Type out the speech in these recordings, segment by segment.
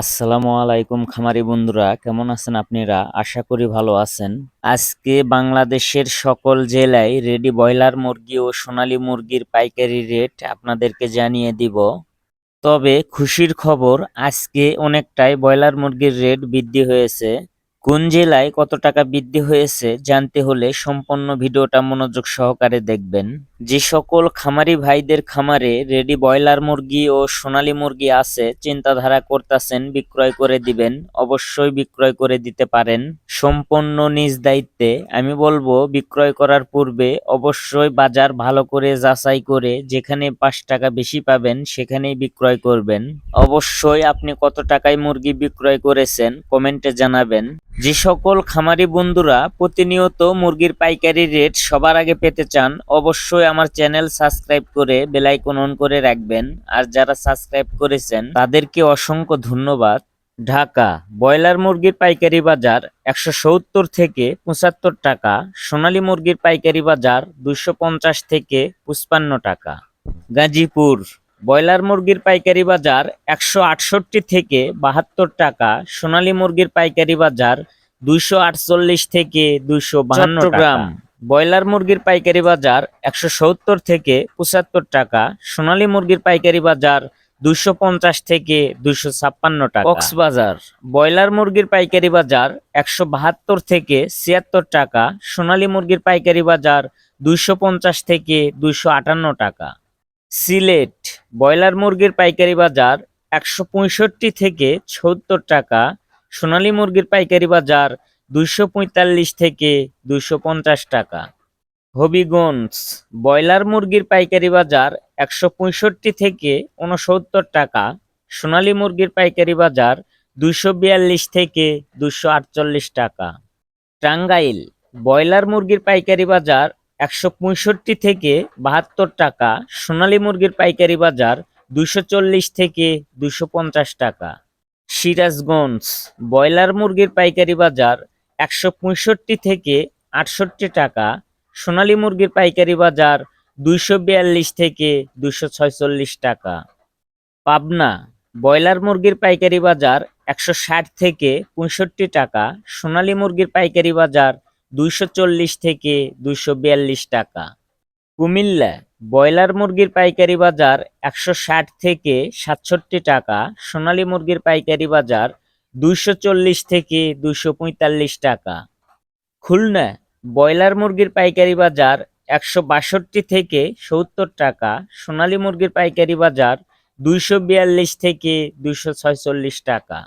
আসসালামু আলাইকুম খামারি বন্ধুরা, কেমন আছেন আপনারা? আশা করি ভালো আছেন। আজকে বাংলাদেশের সকল জেলায় রেডি ব্রয়লার মুরগি ও সোনালী মুরগির পাইকারি রেট আপনাদেরকে জানিয়ে দিব। তবে খুশির খবর, আজকে অনেকটাই ব্রয়লার মুরগির রেট বৃদ্ধি হয়েছে। কোন জেলায় কত টাকা বৃদ্ধি হয়েছে জানতে হলে সম্পূর্ণ ভিডিওটা মনোযোগ সহকারে দেখবেন। যে সকল খামারি ভাইদের খামারে রেডি ব্রয়লার মুরগি ও সোনালী মুরগি আছে, চিন্তাধারা করতেছেন বিক্রয় করে দিবেন, অবশ্যই বিক্রয় করে দিতে পারেন সম্পূর্ণ নিজ দায়িত্বে। আমি বলবো বিক্রয় করার পূর্বে অবশ্যই বাজার ভালো করে যাচাই করে যেখানে 5 টাকা বেশি পাবেন সেখানেই বিক্রয় করবেন। অবশ্যই আপনি কত টাকায় মুরগি বিক্রয় করেছেন কমেন্টে জানাবেন। যে সকল খামারি বন্ধুরা প্রতিনিয়ত মুরগির পাইকারি রেট সবার আগে পেতে চান, অবশ্যই আমার চ্যানেল সাবস্ক্রাইব করে বেল আইকন অন করে রাখবেন। আর যারা সাবস্ক্রাইব করেছেন তাদেরকে অসংখ্য ধন্যবাদ। ঢাকা ব্রয়লার মুরগির পাইকারি বাজার 170 থেকে 75 টাকা, সোনালী মুরগির পাইকারি বাজার 250 থেকে 55 টাকা। গাজীপুর ব্রয়লার মুরগির পাইকারি বাজার 168 থেকে 72 টাকা, সোনালী মুরগির পাইকারি বাজার 248 থেকে 252 টাকা। চট্টগ্রাম ব্রয়লার মুরগির পাইকারি বাজার 170 থেকে 75 টাকা, সোনালী মুরগির পাইকারি বাজার 250 থেকে 256 টাকা। কক্সবাজার ব্রয়লার মুরগির পাইকারি বাজার 172 থেকে 76 টাকা, সোনালী মুরগির পাইকারি বাজার 250 থেকে 258 টাকা। সিলেট ব্রয়লার মুরগির পাইকারি বাজার 165 থেকে 76 টাকা, সোনালী মুরগির পাইকারি বাজার 245 থেকে 250 টাকা। হবিগঞ্জ ব্রয়লার মুরগির পাইকারি বাজার 165 থেকে 69 টাকা, সোনালী মুরগির পাইকারি বাজার 242 থেকে 248 টাকা। টাঙ্গাইল ব্রয়লার মুরগির পাইকারি বাজার 165 থেকে 72 টাকা, সোনালী মুরগির পাইকারি বাজার 240 থেকে 250 টাকা। সিরাজগঞ্জ ব্রয়লার মুরগির পাইকারি বাজার 165 থেকে 68 টাকা, সোনালী মুরগির পাইকারি বাজার 242 থেকে 246 টাকা। পাবনা ব্রয়লার মুরগির পাইকারি বাজার 160 থেকে 65 টাকা, সোনালী মুরগির পাইকারি বাজার 240 থেকে 242 টাকা। কুমিল্লা ব্রয়লার মুরগির পাইকারি বাজার 160 থেকে 67 টাকা, সোনালী মুরগির পাইকারি বাজার 240 থেকে 245 টাকা। খুলনা ব্রয়লার মুরগির পাইকারি বাজার 162 থেকে 70 টাকা, সোনালী মুরগির পাইকারি বাজার 242 থেকে 246 টাকা।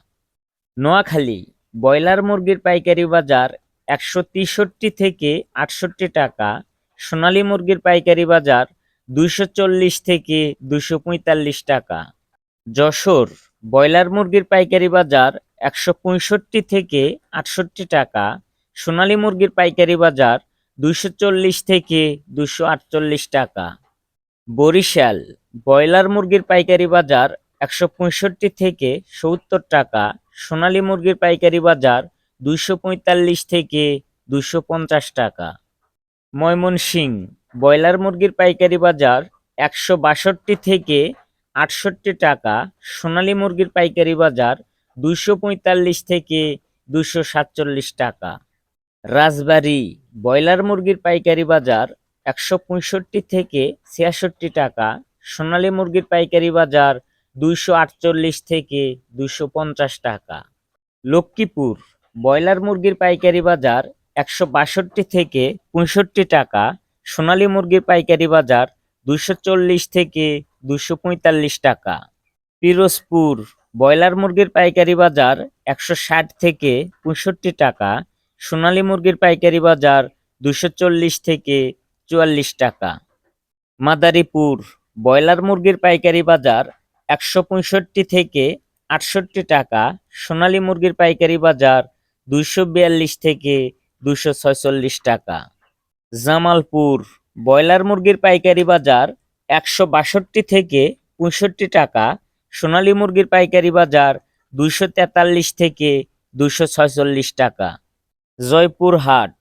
নোয়াখালী ব্রয়লার মুরগির পাইকারি বাজার 163 থেকে 68 টাকা, সোনালী মুরগির পাইকারি বাজার 240 থেকে 245 টাকা। যশোর ব্রয়লার মুরগির পাইকারি বাজার 165 থেকে 68 টাকা, সোনালী মুরগির পাইকারি বাজার 240 থেকে 248 টাকা। বরিশাল ব্রয়লার মুরগির পাইকারি বাজার 165 থেকে 70 টাকা, সোনালী মুরগির পাইকারি বাজার 245 থেকে 250 টাকা। ময়মনসিংহ ব্রয়লার মুরগির পাইকারি বাজার 162 থেকে 68 টাকা, সোনালী মুরগির পাইকারি বাজার 245 থেকে 247 টাকা। রাজবাড়ী ব্রয়লার মুরগির পাইকারি বাজার 165 থেকে 66 টাকা, সোনালী মুরগির পাইকারি বাজার 248 থেকে 250 টাকা। লক্ষ্মীপুর ব্রয়লার মুরগির পাইকারি বাজার 162 থেকে 65 টাকা, সোনালী মুরগির পাইকারি বাজার 240 থেকে 245 টাকা। পিরোজপুর ব্রয়লার মুরগির পাইকারি বাজার 160 থেকে 65 টাকা, সোনালী মুরগির পাইকারি বাজার 240 থেকে 44 টাকা। মাদারীপুর ব্রয়লার মুরগির পাইকারি বাজার 165 থেকে 68 টাকা, সোনালী মুরগির পাইকারি বাজার 242 থেকে 246 টাকা। জামালপুর ব্রয়লার মুরগির পাইকারি বাজার 162 থেকে 65 টাকা, সোনালী মুরগির পাইকারি বাজার 243 থেকে 246 টাকা। জয়পুরহাট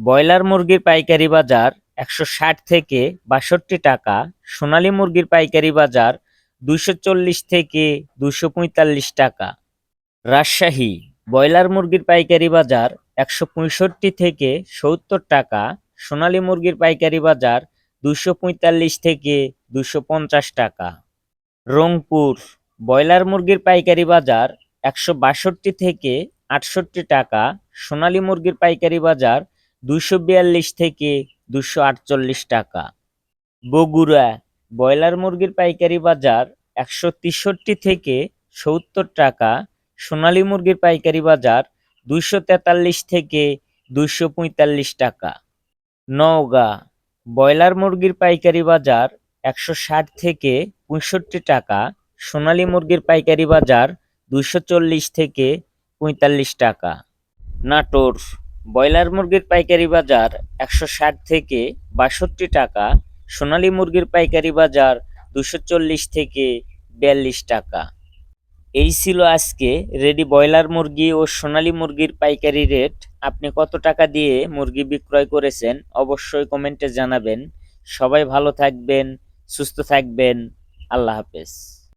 ব্রয়লার মুরগির পাইকারি বাজার 160 থেকে 62 টাকা, সোনালী মুরগির পাইকারি বাজার 240 থেকে 245 টাকা। রাজশাহী ব্রয়লার মুরগির পাইকারি বাজার 165 থেকে 70 টাকা, সোনালী মুরগির পাইকারি বাজার 245 থেকে 250 টাকা। রংপুর ব্রয়লার মুরগির পাইকারি বাজার 162 থেকে 68 টাকা, সোনালী মুরগির পাইকারি বাজার 242 থেকে 248 টাকা। বগুড়া ব্রয়লার মুরগির পাইকারি বাজার 163 থেকে 70 টাকা, সোনালী মুরগির পাইকারি বাজার 243 থেকে 245 টাকা। নওগাঁ ব্রয়লার মুরগির পাইকারি বাজার 160 থেকে 65 টাকা, সোনালী মুরগির পাইকারি বাজার 240 থেকে 45 টাকা। নাটোর ব্রয়লার মুরগির পাইকারি বাজার 160 থেকে 62 টাকা, সোনালী মুরগির পাইকারি বাজার 240 থেকে 42 টাকা। এই ছিল আজকে রেডি ব্রয়লার মুরগি ও সোনালী মুরগির পাইকারি রেট। আপনি কত টাকা দিয়ে মুরগি বিক্রয় করেছেন অবশ্যই কমেন্টে জানাবেন। সবাই ভালো থাকবেন, সুস্থ থাকবেন। আল্লাহ হাফেজ।